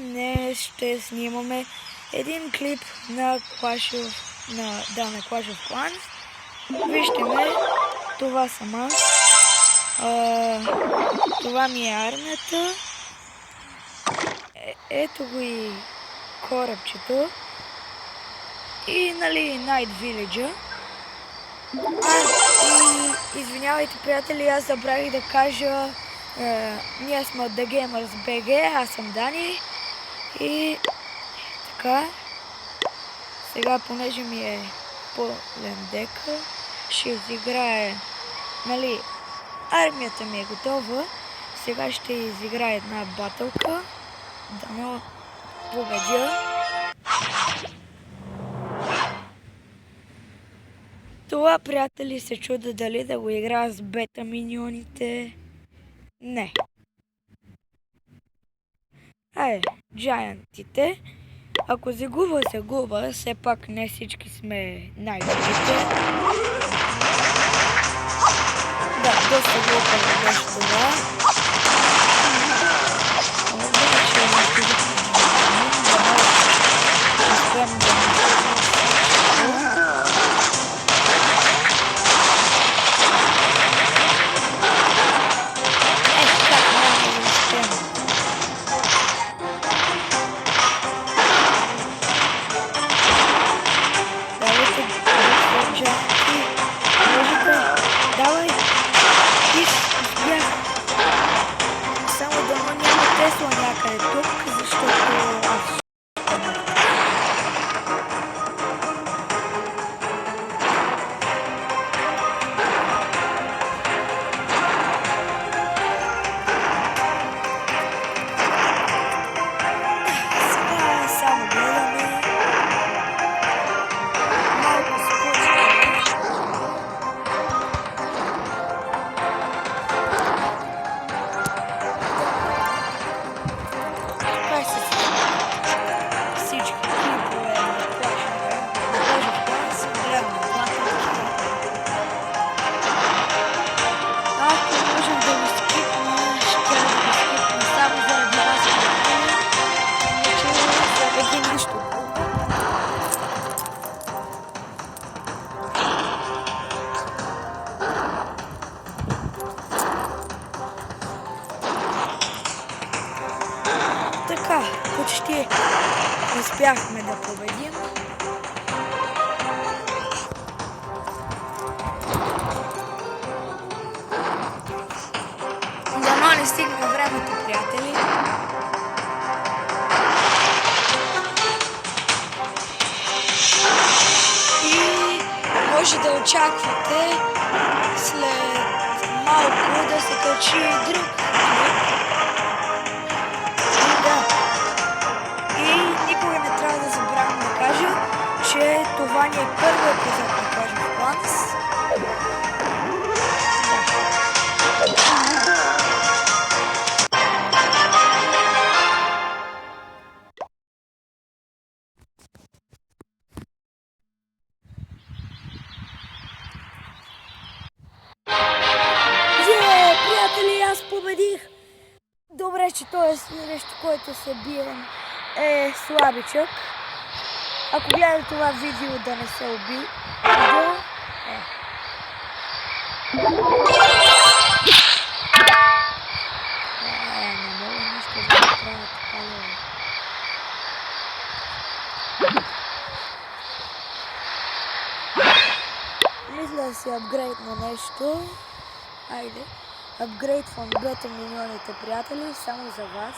Днес ще снимаме един клип на Clash of Clans. Вижте ме, това съм аз. Това ми е армията. Ето го и корабчето. И нали Night Village. И извинявайте, приятели, аз забравих да кажа, ние сме от The Gamers BG, аз съм Дани. И така, сега понеже ми е пълен дека, ще изиграе, нали, армията ми е готова. Сега ще изиграе една батълка, дано победя. Това, приятели, се чуда дали да го играя с бета миньоните. Не. Айде, джайантите. Ако загуба, все пак не всички сме най-добрите. Да, доста глупаво беше това. Така, почти успяхме да победим. Дано не стигне времето, приятели. И може да очаквате след малко да се качи друг. Че това ни е първи епизод на Clash of Clans. Приятели, аз победих! Добре, че той срещу който се бием е слабичък. Ако гледате това видео да не се уби, не мога нищо да направя така. Мисля да си апгрейд на нещо. Айде. Апгрейд в бета миньоните, приятели, само за вас.